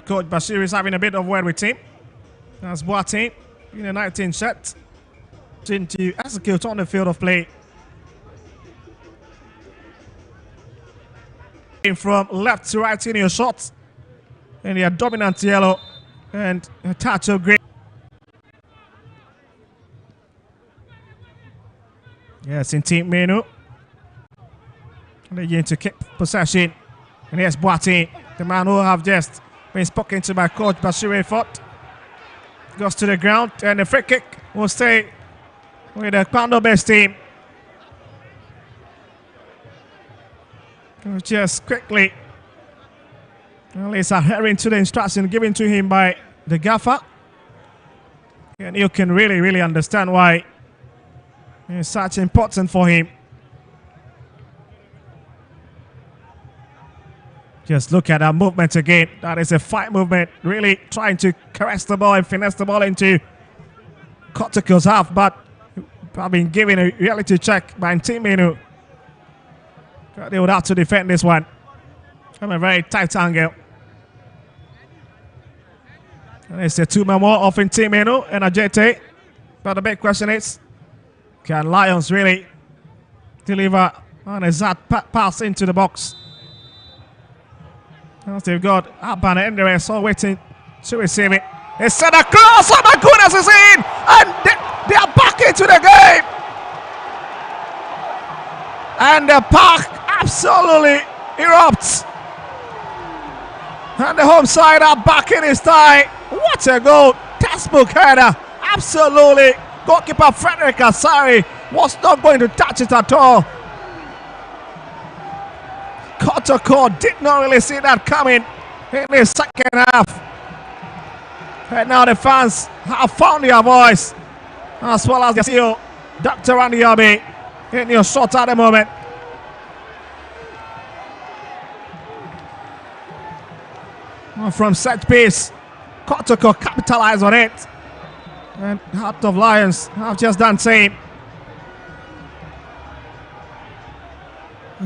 Coach Bashir is having a bit of word with him. That's Boateng in a 19 shot. To execute on the field of play. From left to right in your shots. And your dominant yellow and a touch of green. Yes, in team menu. They're going to keep possession. And here's Boateng, the man who have just been spoken to by Coach Bashir Fort. Goes to the ground and the free kick will stay with the KPANDO best team. Just quickly, well, he's adhering to the instruction given to him by the gaffer. And you can really understand why it's such important for him. Just look at that movement again. That is a fight movement. Really trying to caress the ball and finesse the ball into Kotoko's half. But I've been given a reality check by Team Menu. They would have to defend this one from a very tight angle. And it's a two-man more off in Team Menu and Ajete. But the big question is, can Lions really deliver on a exact pass into the box? As they've got Abban and Endere all waiting to receive it. They send a cross, oh my goodness, is in! And they are back into the game! And the park absolutely erupts. And the home side are back in his tie. What a goal! Textbook header. Absolutely. Goalkeeper Frederick Asari was not going to touch it at all. Kotoko did not really see that coming in the second half. And now the fans have found their voice, as well as the CEO, Dr. Randy Abbey, in your shot at the moment. From set piece, Kotoko capitalized on it. And Heart of Lions have just done same.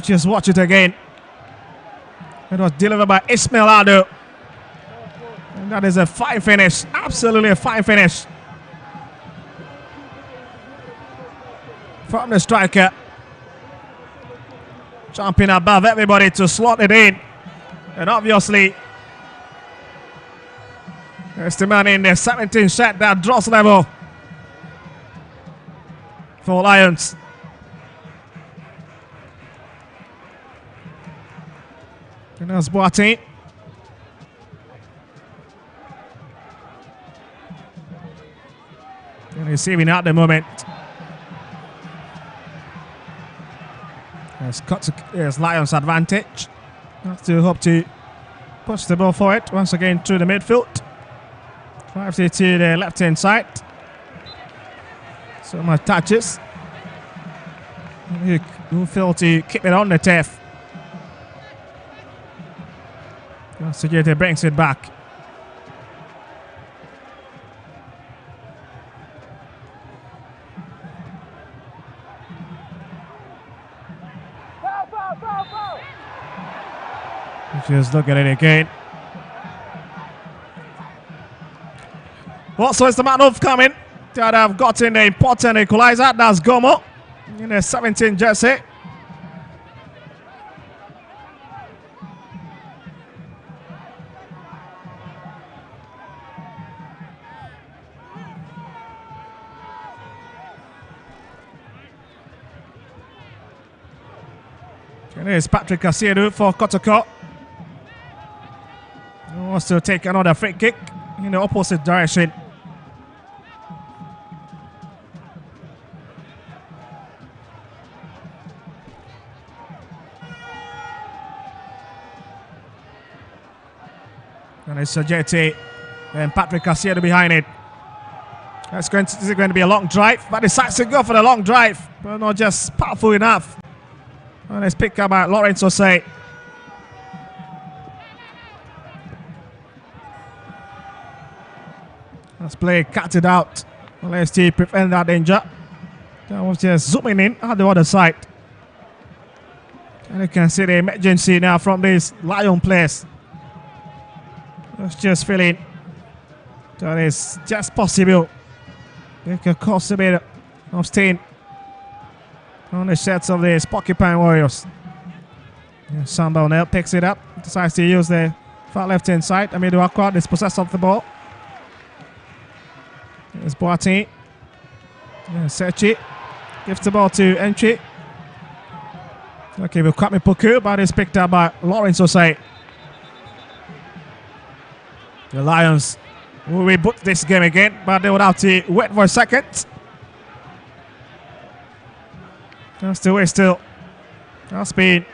Just watch it again. It was delivered by Ismail Ado. And that is a fine finish. Absolutely a fine finish. From the striker. Jumping above everybody to slot it in. And obviously, there's the man in the 17th shot that draws level for Lions. And that's Boateng. And receiving at the moment. There's Lions' advantage. Have to hope to push the ball forward once again through the midfield. Drives it to the left-hand side. So much touches. Who failed to keep it on the turf. Security brings it back. Just look at it again. Also, it's the man of coming that have gotten the important equalizer. That's Gomo in the 17th jersey. And here's Patrick Asiedu for Kotoko. He wants to take another free kick in the opposite direction. And it's Sajeti and Patrick Asiedu behind it. This is going to be a long drive, but decides to go for the long drive, but not just powerful enough. And it's picked up by Lawrence Osei. Let's play cut it out. Let's see, prevent that danger. That was just zooming in at the other side. And you can see the emergency now from this Lion players. was just feeling that it's just possible. They could cause a bit of stain on the shirts of the Porcupine Warriors. Sambal now picks it up, decides to use the far left hand side. Amidu Akwa is possessed of the ball. There's Boateng. Sechi gives the ball to Entry. Okay, with Kwame Poku, but it's picked up by Lawrence Osei. The Lions will reboot this game again, but they would have to wait for a second. That's the way still. That's been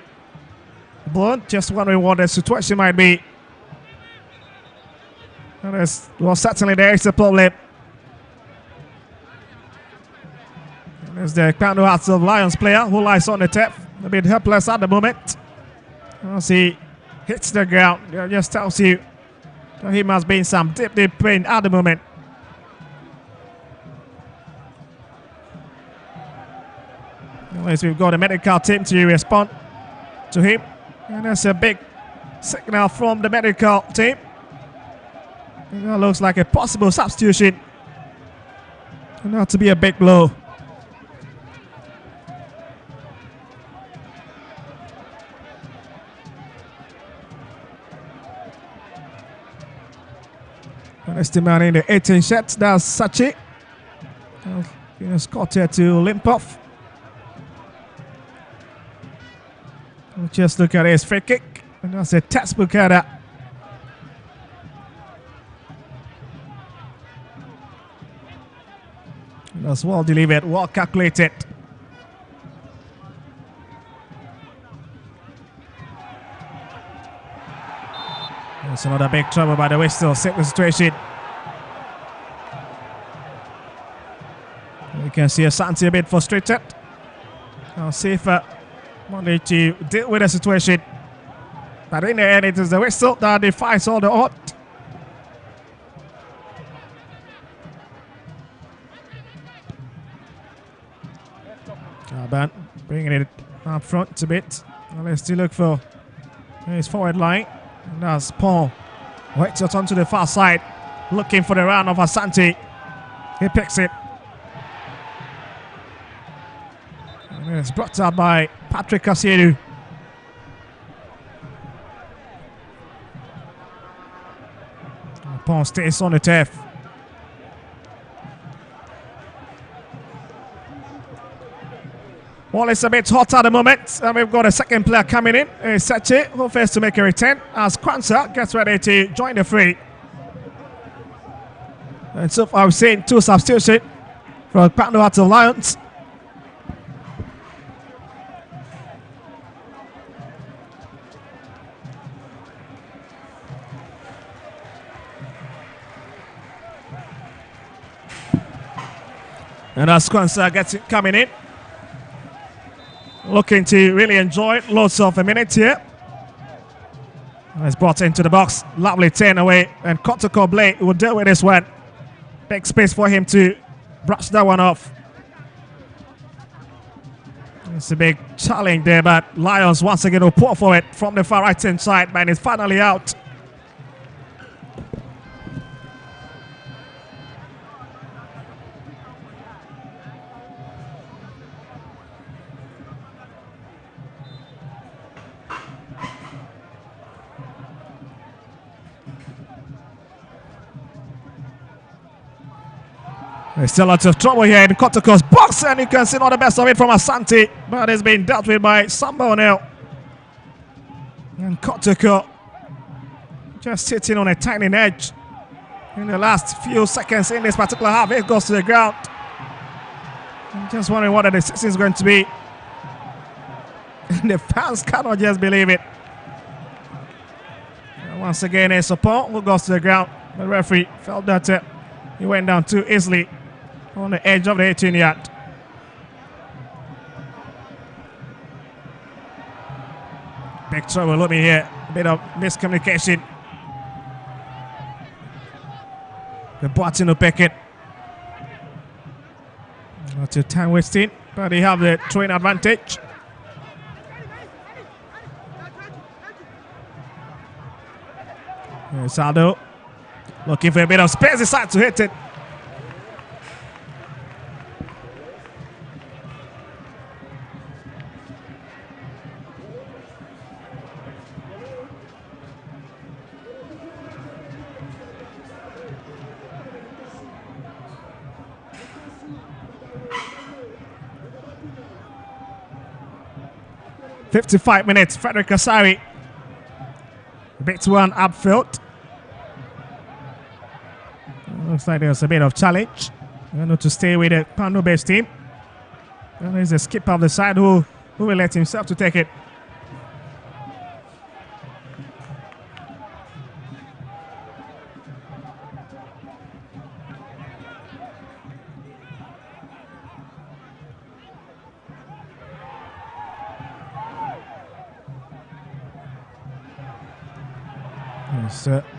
blown. Just wondering what the situation might be. Well, certainly there is a problem. There's the KPANDO Hearts of Lions player who lies on the tap. A bit helpless at the moment. As he hits the ground, it just tells you that he must be in some deep pain at the moment. At least we've got a medical team to respond to him. And that's a big signal from the medical team. That looks like a possible substitution. And not to be a big blow. That's the man in the 18 shots. That's Sachi. Scott here to limp off. We'll just look at his free kick. And that's a textbook header. That's well delivered, well calculated. That's another big trouble, by the way, still set the situation. You can see Asante a bit frustrated. I'll see if wanted to deal with the situation. But in the end, it is the whistle that defies all the odds. But bringing it up front a bit. Well, let's still look for his forward line. And that's Paul. Waits it onto the far side. Looking for the round of Asante. He picks it. And it's brought up by Patrick Kasiedu. Paul stays on the turf. Well, it's a bit hot at the moment, and we've got a second player coming in, Sechi, who fails to make a return as Kwanzaa gets ready to join the fray. And so far, we've seen two substitutions for KPANDO Hearts of Lions. And as Kwanzaa gets it coming in, looking to really enjoy lots of minutes here. It's brought into the box. Lovely turn away. And Kotoko Blake will deal with this one. Big space for him to brush that one off. It's a big challenge there, but Lions once again will pour for it from the far right hand side, but it's finally out. There's still lots of trouble here in Kotoko's box, and you can see not the best of it from Asante, but it's been dealt with by Sambal now. And Kotoko just sitting on a tiny edge in the last few seconds in this particular half. It goes to the ground. I'm just wondering what the decision is going to be. And the fans cannot just believe it. And once again, a support who goes to the ground. The referee felt that he went down too easily on the edge of the 18-yard. Big trouble looking here. A bit of miscommunication. The Boateng will pick it. Not a time wasting, but they have the throwing advantage. Here's Aldo. Looking for a bit of space inside to hit it. "55 minutes, Frederick Asari. Bit one upfield. Looks like there's a bit of challenge. To stay with the KPANDO based team. And there's a skip of the side who will let himself to take it.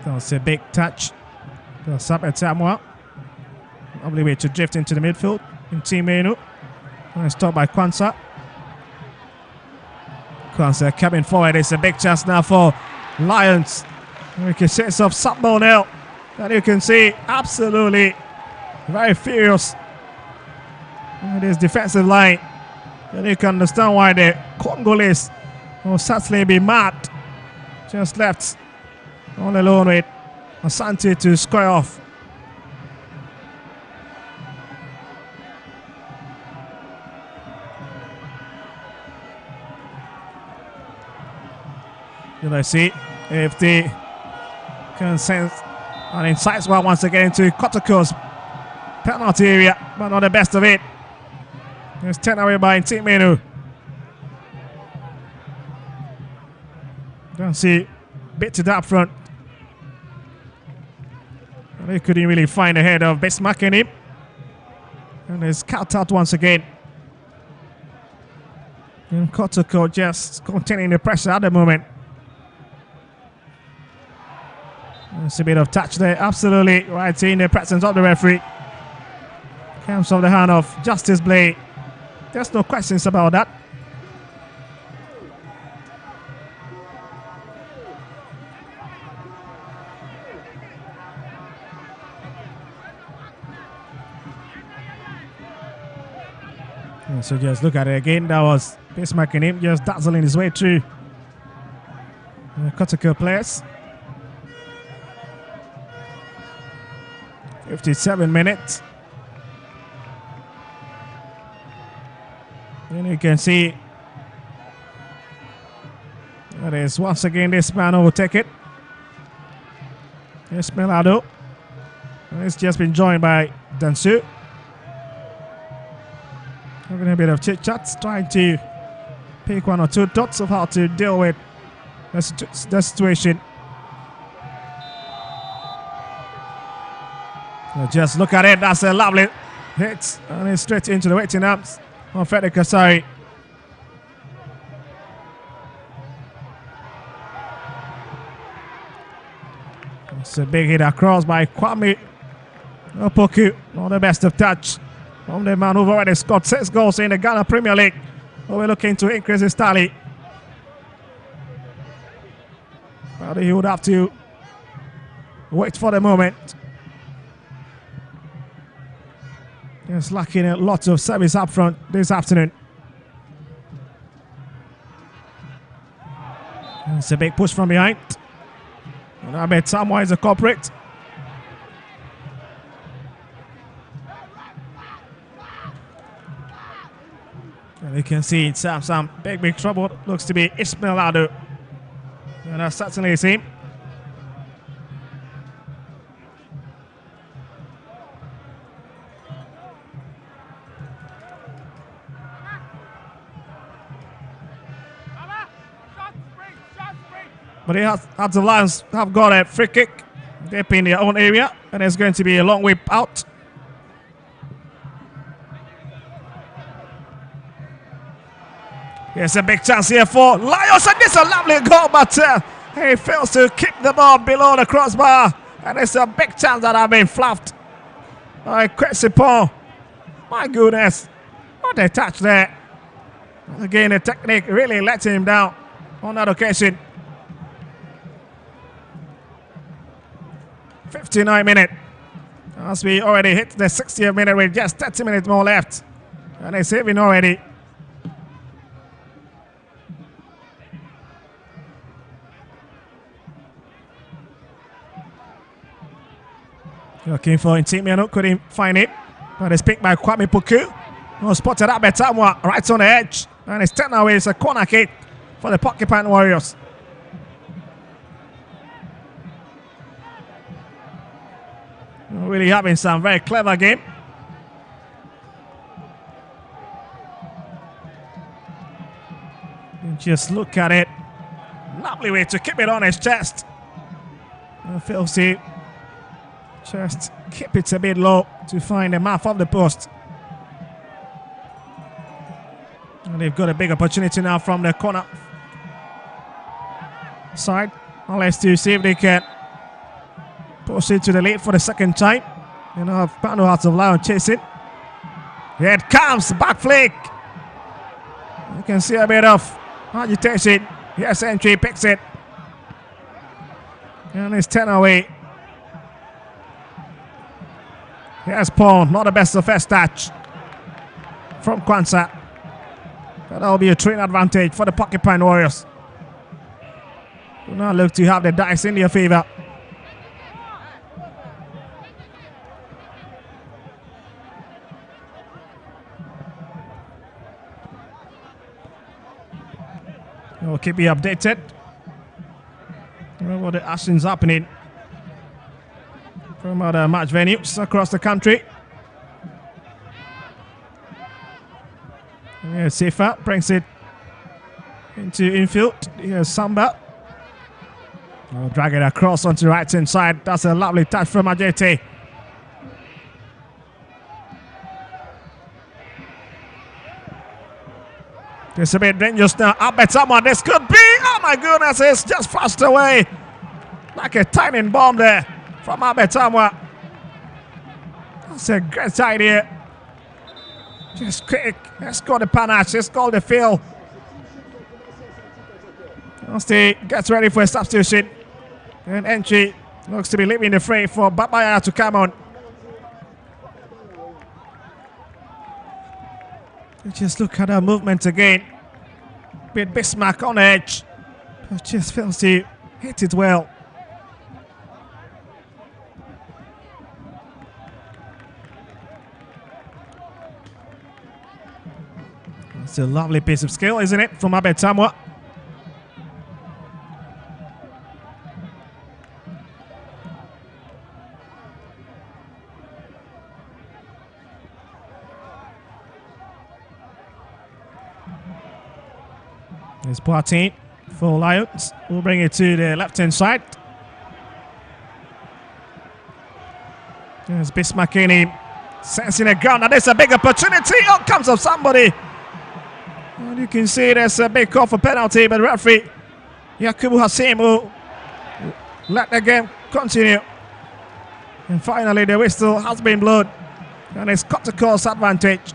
That's a big touch. Sub at Samoa. Lovely way to drift into the midfield. In Team Menu. Stopped by Kwanzaa. Kwanzaa coming forward. It's a big chance now for Lions. We can see it's off Sub now. And you can see absolutely very furious. This defensive line. And you can understand why the Congolese will certainly be mad. Just left all alone with ASANTE to square off. Let's see if they can sense an inside swap once again into Kotoko's penalty area, but not the best of it. It's 10 away by Team Menu. Don't see bit to that front. They couldn't really find the head of Bismarck in him. And it's cut out once again. And Kotoko just containing the pressure at the moment. There's a bit of touch there. Absolutely right in the presence of the referee. Comes off the hand of Justice Blade. There's no questions about that. So just look at it again. That was Bismarck in him just dazzling his way through the Kotoko players. 57 minutes. And you can see that is once again this man who will take it. Esmeraldo. And it's just been joined by Dansu. Having a bit of chit-chats, trying to pick one or two dots of how to deal with the situation. So just look at it, that's a lovely hit. And it's straight into the waiting arms of Frederick Asari. It's a big hit across by Kwame Opoku. Not the best of touch from the man who've already scored 6 goals in the Ghana Premier League. We're looking to increase his tally. But he would have to wait for the moment. Just lacking a lot of service up front this afternoon. It's a big push from behind. And I bet Samoa is a culprit. And you can see some big trouble. Looks to be Esmeraldo. And that's certainly his team. But the Lions have got a free kick deep in their own area, and it's going to be a long whip out. There's a big chance here for Lions, and this is a lovely goal, but he fails to keep the ball below the crossbar, and it's a big chance that have been fluffed by Kwesipon. My goodness, what a touch there. Again, the technique really let him down on that occasion. 59 minute. As we already hit the 60th minute with just 30 minutes more left. And they're saving already. Looking for Intimiano, couldn't find it. But it's picked by Kwame Puku. Oh, spotted up by Tamwa, right on the edge. And it's taken away. It's a corner kick for the Porcupine Warriors. Really having some very clever game. And just look at it. Lovely way to keep it on his chest. Filthy. Just keep it a bit low to find the mouth of the post. And they've got a big opportunity now from the corner side. Unless to see if they can push it to the lead for the second time. You know, Pando Hearts of Lion chasing. Here it comes, back flick. You can see a bit of agitation. Yes, entry picks it. And it's 10 away. Here's Paul, not the best of first touch from Kwanzaa. But that'll be a train advantage for the Porcupine Warriors. Do not look to have the dice in their favor. We'll keep you updated. What the action's happening from other match venues across the country. Here's Sifa, brings it into infield. Here's Samba. Oh, drag it across onto the right hand side. That's a lovely touch from Ajete. It's a bit dangerous now. Up at someone. This could be. Oh my goodness, it's just flashed away. Like a timing bomb there from Abetamwa. That's a great idea. Just quick. Let's go the panache. Let's go the field. Asti gets ready for a substitution. And entry looks to be leaving the fray for Babaya to come on. Just look at her movement again. With Bismarck on the edge. But just fails to hit it well. It's a lovely piece of skill, isn't it, from Abetamwa? There's Boateng for Lions. We'll bring it to the left-hand side. There's Bismarck in him. Sensing the ground, and there's a big opportunity. Oh, comes up somebody. And you can see there's a big call for penalty, but the referee, Yakubu Hassim, will let the game continue. And finally, the whistle has been blown. And it's Kotoko's advantage.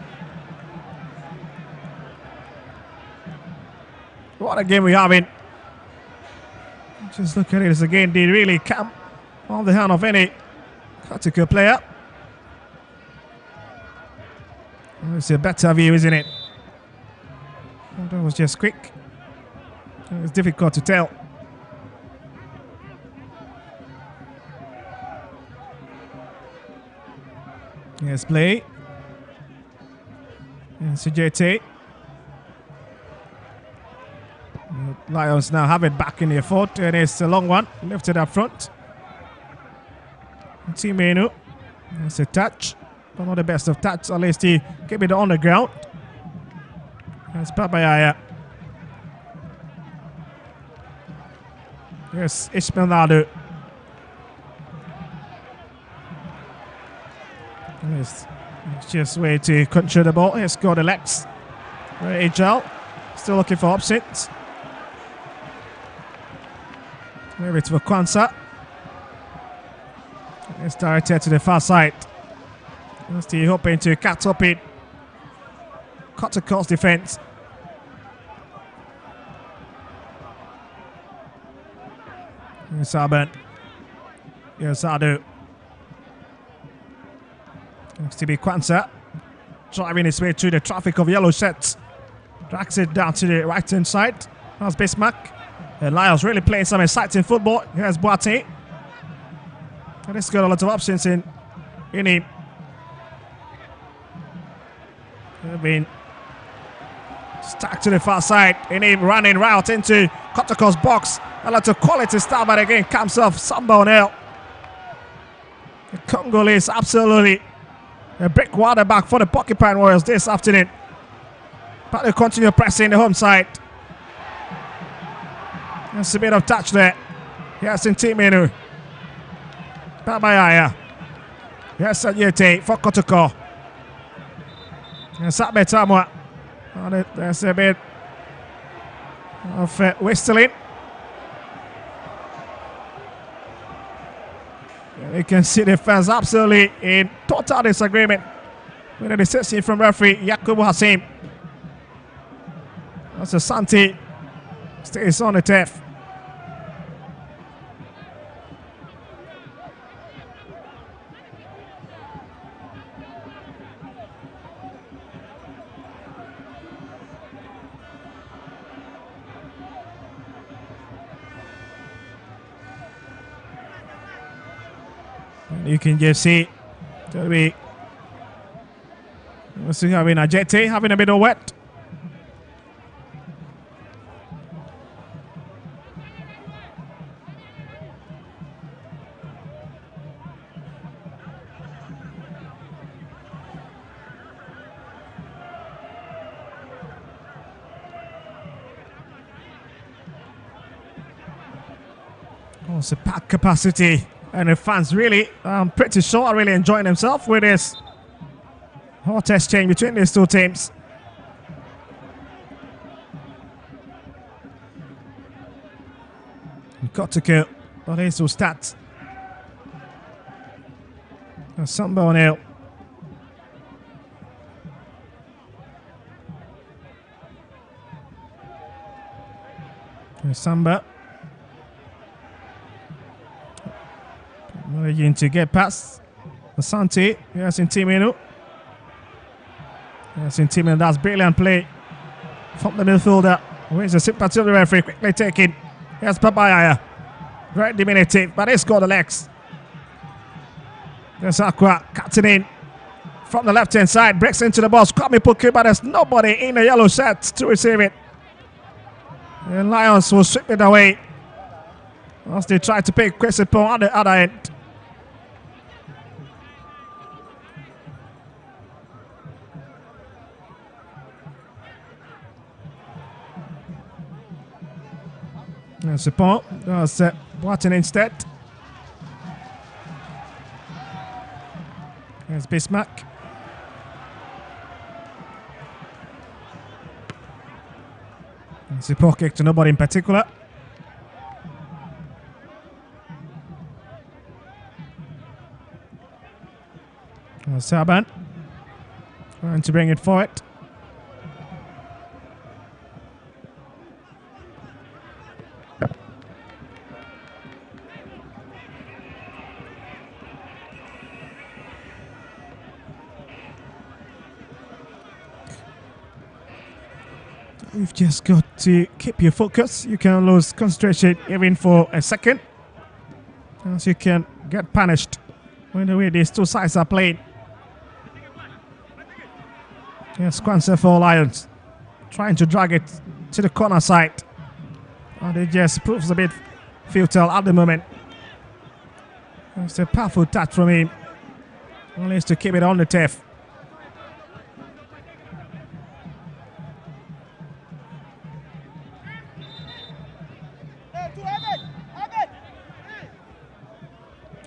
What a game we're having. Just look at it again. They really come on the hand of any Kotoko player. It's a better view, isn't it? Oh, that was just quick. It's difficult to tell. Yes, play. And Sujete. Lions now have it back in their fort, and it's a long one, lifted up front. Timenu, that's a touch, but not the best of touch, at least he keep it on the ground. That's Papayaya. Yes, Ishmael Nadu. It's just way to control the ball. He's got the legs. Very agile. Still looking for options. Maybe it's for Kwanzaa. It's directed to the far side. Still hoping to cut up it. Kotoko's defense. Here's Saban. Yes, I do. To be Kwanzaa driving his way through the traffic of yellow shirts. Drags it down to the right hand side. That's Bismarck. And Lions really playing some exciting football. Here's Boateng. And he's got a lot of options in him. Been stuck to the far side. In him running route into Kotoko's box. A lot of quality start, but again comes off Samba O'Neil. The Congolese absolutely a big water back for the Porcupine Warriors this afternoon. But they continue pressing the home side. There's a bit of touch there. Yes, in Timenu. Babayaya. Yes, Yete for Kotoko. Yes, Abetamwa. There's a bit of whistling. You can see the fans absolutely in total disagreement with the decision from referee Yakubu Hassim. That's ASANTE stays on the turf. You can just see having Ajete having a bit of wet. Also pack capacity. And the fans really, I'm pretty sure, are really enjoying themselves with this hot exchange between these two teams. Kotoko, but this will start. Samba O'Neil. Samba. Managing to get past ASANTE. Yes, in Timenu. Yes, in Timenu. That's brilliant play from the midfielder. Where's the sympathy of the referee? Quickly taken. Yes, Papaya. Very diminutive, but he's got the legs. There's Aqua cutting in from the left hand side. Breaks into the box. Kwame Puku, but there's nobody in the yellow shirt to receive it. The Lions will sweep it away as they try to pick Kwesipo on the other end. Support. That's Boateng instead. There's Bismarck. Support kick to nobody in particular. Saban trying to bring it forward. You've just got to keep your focus. You can lose concentration even for a second, as you can get punished when the way these two sides are playing. Yes, Kwanzaa for Lions trying to drag it to the corner side, and it just proves a bit futile at the moment. It's a powerful touch from him. Only is to keep it on the turf.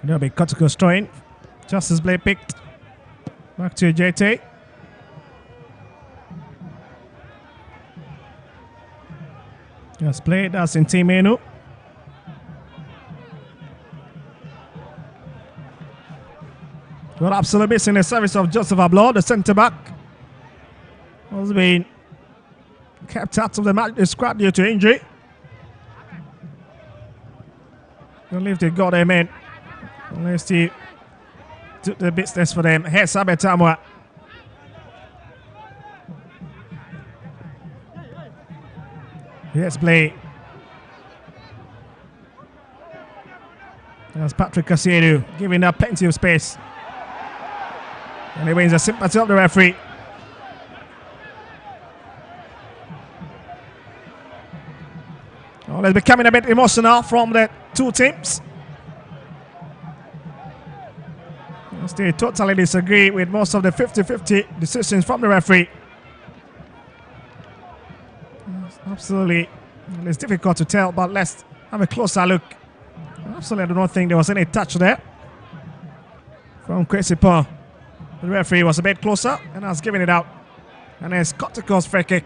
There'll be Kotoko throwing. Justice Blade picked. Back to JT. Just played. That's in Team Menu. Got absolutely missing the service of Joseph Ablo, the centre back. Has been kept out of the match, the squad due to injury. I believe they got him in. Let's see. Do the business for them. Here's Sabetamwa. Here's play. That's Patrick Casiedu giving up plenty of space. And he wins the sympathy of the referee. Well, it's becoming a bit emotional from the two teams. They totally disagree with most of the 50-50 decisions from the referee. Absolutely, it's difficult to tell, but let's have a closer look. Absolutely, I don't think there was any touch there from Kwesipo. The referee was a bit closer and has given it out. And there's Kotoko's free kick.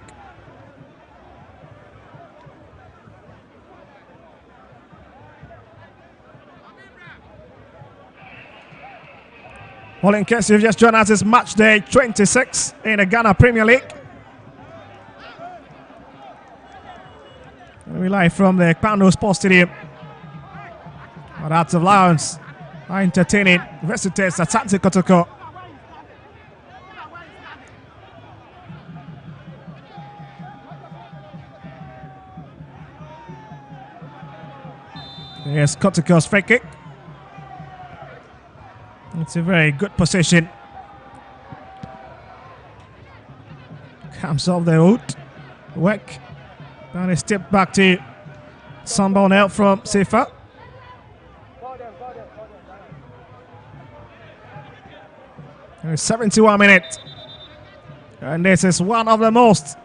Well, in case you've just joined us, it's match day 26 in the Ghana Premier League. We live from the KPANDO Sports Stadium. Our Hearts of Lions are entertaining visitors ASANTE Kotoko. Here's Kotoko's free kick. It's a very good position. Comes off the wood. Work. And a step back to someone else from Sifa. And it's 71 minutes. And this is one of the most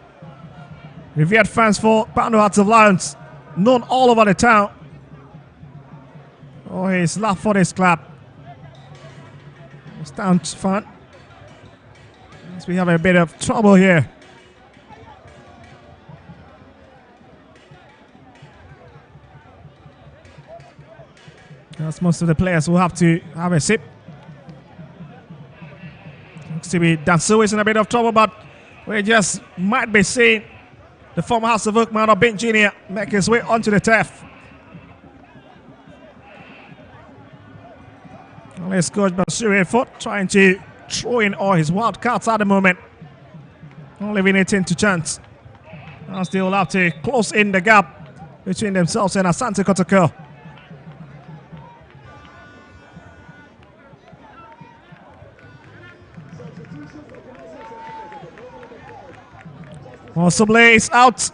revered fans for KPANDO Hearts of Lions. Known all over the town. Oh, he's love for this club. Sounds fun. As we have a bit of trouble here. That's most of the players will have to have a sip. Looks to be Dansu is in a bit of trouble, but we just might be seeing the former House of Oak man of Ben Jr. make his way onto the turf. Let's coach Basuri Foot trying to throw in all his wild cards at the moment. Not leaving it into chance. As they will have to close in the gap between themselves and ASANTE Kotoko. Possibly is out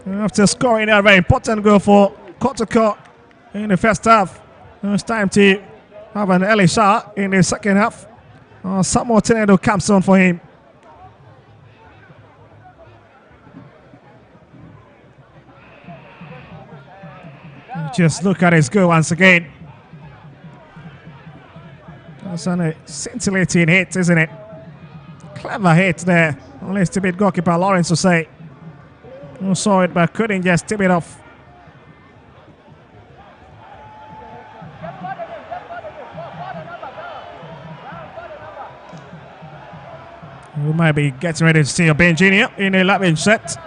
after scoring a very important goal for Kotoko in the first half. It's time to have an early shot in the second half. Some more tornado comes on for him. Just look at his goal once again. That's a scintillating hit, isn't it? Clever hit there. Only stupid goalkeeper Lawrence will say. Who saw it but couldn't just tip it off. We might be getting ready to see a Ben Jr. in the 11th set.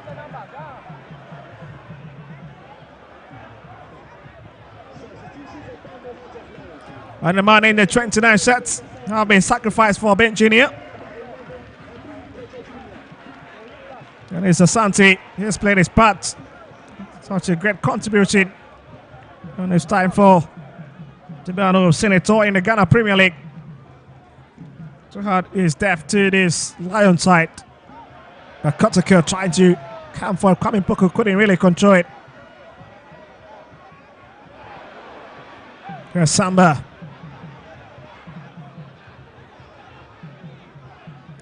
And the man in the 29 sets have been sacrificed for Ben Jr. And it's ASANTE. He's played his part. Such a great contribution. And it's time for Tibano Senator in the Ghana Premier League to have his depth to this Lion side. But Kotoko trying to come for Kwame Poku, couldn't really control it. Here's Samba.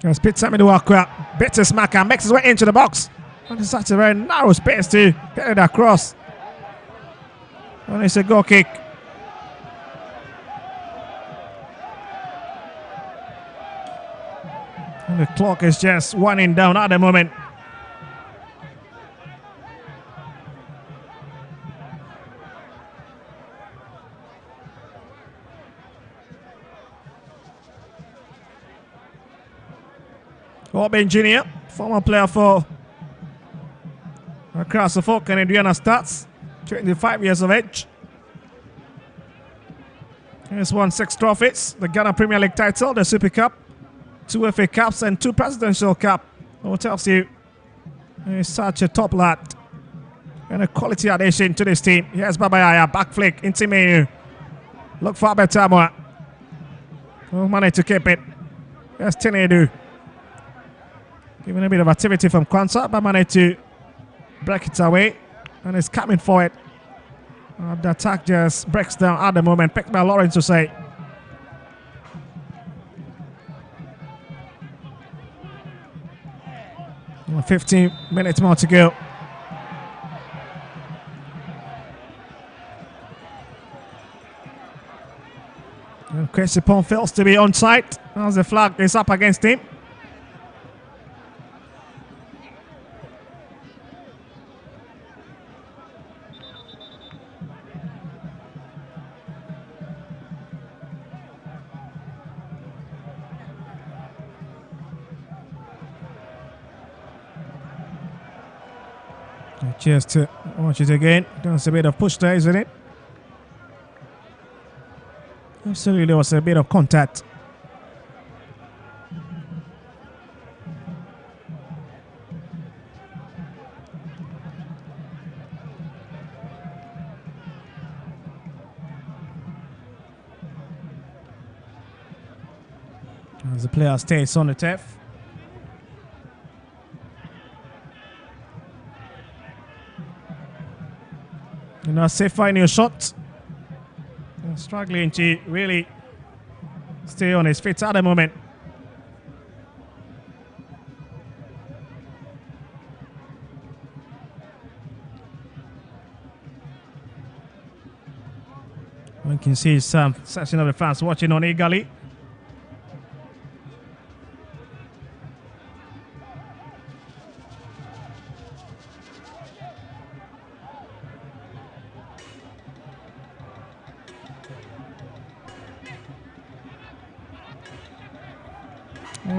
Here's Pete Samiduakwa. Beats his marker, makes his way into the box. And it's such a very narrow space to get it across. And it's a goal kick. And the clock is just winding down at the moment. Ben Jr., former player for across the folk and Indiana Stars, 25 years of age. He's won 6 trophies: the Ghana Premier League title, the Super Cup, 2 FA Cups, and 2 Presidential Cup. Who tells you he's such a top lad and a quality addition to this team. Here's Babayaya, back flick into Menu. Look for Betamwa. No money to keep it. Here's Tinedu. Giving a bit of activity from Kwanzaa, but managed to break it away. And it's coming for it. The attack just breaks down at the moment. Picked by Lawrence to say. 15 minutes more to go. And Chris Pong fails to be onside as the flag is up against him. Cheers to watch it again. There's a bit of push there, isn't it? Absolutely, there was a bit of contact. As the player stays on the turf. You know, safe finding a shot. Struggling to really stay on his feet at the moment. We can see some section of the fans watching on eagerly.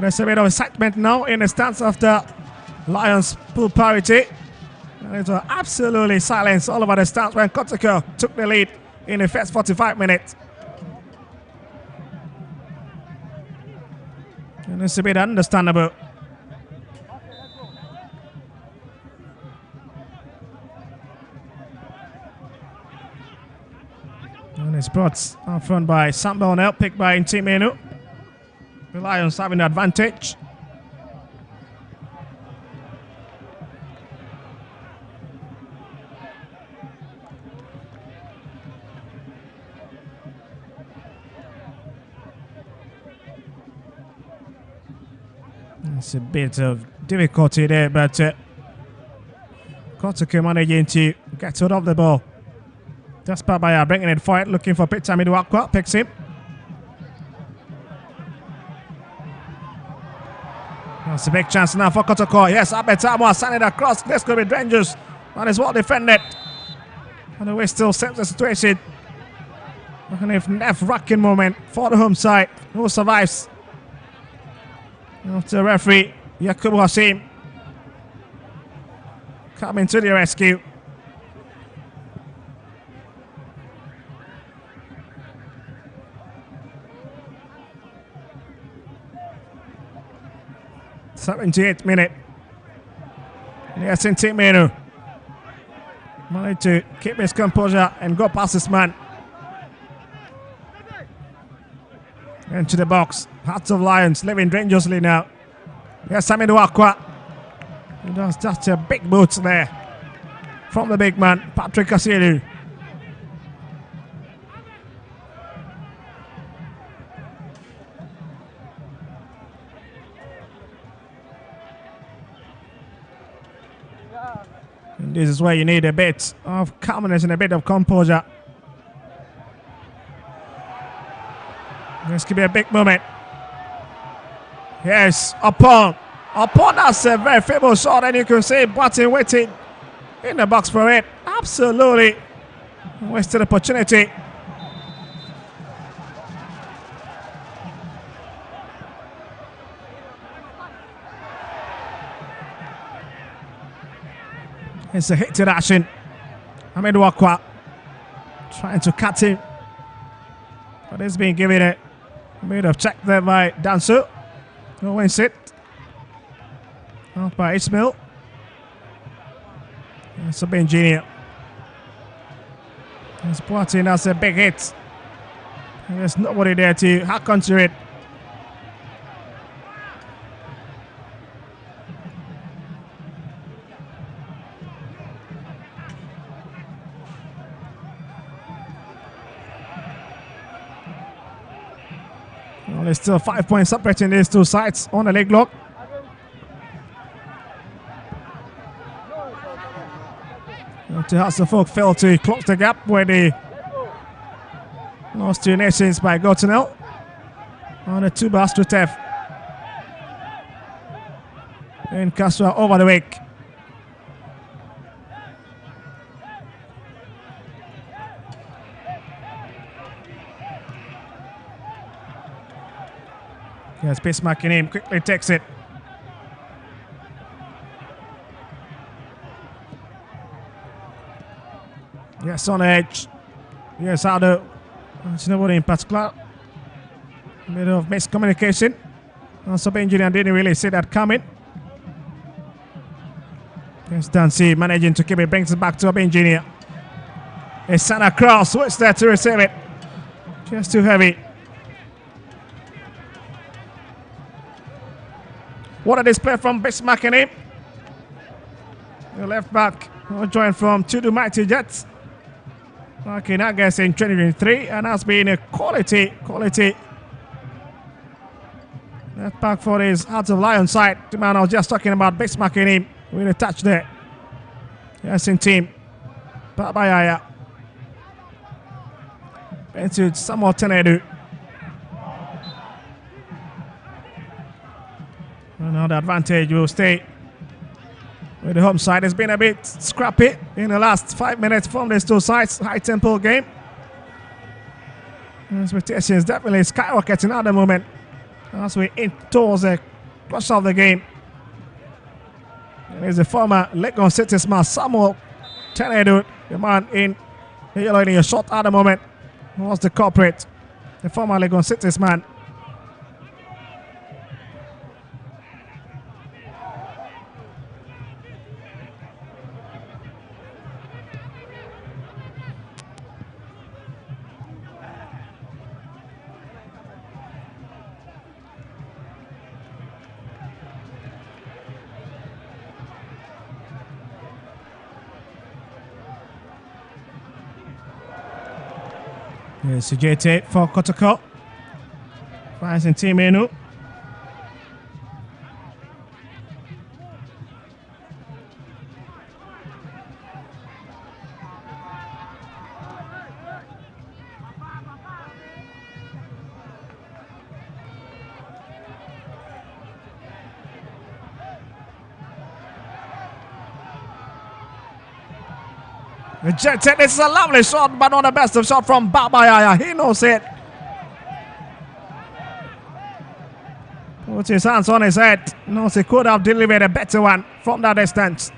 There's a bit of excitement now in the stands of the Lions pool parity. And it was absolutely silence all over the stands when Kotoko took the lead in the first 45 minutes. And it's a bit understandable. And it's brought up front by Sambal now, picked by Intimenu. The Lions having the advantage. It's a bit of difficulty there, but Kotoko managing to get hold of the ball. Just by bringing it forward, looking for Peter Midwakwa, picks him. That's a big chance now for Kotoko. Yes, Abetamo sending it across. This could be dangerous. That is well defended. And the way still saves the situation. And if nerve-wracking moment for the home side. Who survives? After the referee, Yakubu Hassim coming to the rescue. '78th minute. Yes, in team Menu. Managed to keep his composure and go past this man. Into the box. Hearts of Lions living dangerously now. Yes, Samidu Akwa. He does just a big boot there from the big man, Patrick Kasilu. And this is where you need a bit of calmness and a bit of composure. This could be a big moment. Yes, upon that's a very famous shot, and you can see Boateng waiting in the box for it. Absolutely wasted opportunity. It's a hit to the action. Ahmed Wakwa trying to cut him. But it's been given a bit of check there by Dansu. Who wins it? Out by Ismail. Sabine Jr. Sporting has a big hit. There's nobody there to hack onto it. Well, there's still 5 points separating these two sides on the leg lock. To Hasselfolk failed to close the gap where they lost to Nations by Gotenel on the 2 bars to Tef. And Castro over the wake. Yes, Bismarck in him, quickly takes it. Yes, on the edge. Yes, Aldo. There's nobody in particular. A bit of miscommunication. Sabine Jr. didn't really see that coming. Yes, Dancy managing to keep it, brings it back to Sabine Jr. It's Santa Cross, who is there to receive it? Just too heavy. What a display from Bismarck in him. The left back joined from Tudu Mighty Jets. Back in August in 2023, and has been a quality left back for his Hearts of Lion side. The man I was just talking about, Bismarck in him with a touch there. Yes, in team. Babayaya. Into Samuel Tenedu. And now the advantage will stay with the home side. It's been a bit scrappy in the last 5 minutes from these two sides. High tempo game. Expectations definitely skyrocketing at the moment as we in towards the close of the game. There's the former Legon City's man Samuel Tenedu, the man in the yellow in a shot at the moment. Who was the culprit? The former Legon City's man. Here's Sujete for Kotoko. Finds in Team Enu. Rejected. This is a lovely shot, but not the best of shot from Babayaya. He knows it. Puts his hands on his head. Knows he could have delivered a better one from that distance.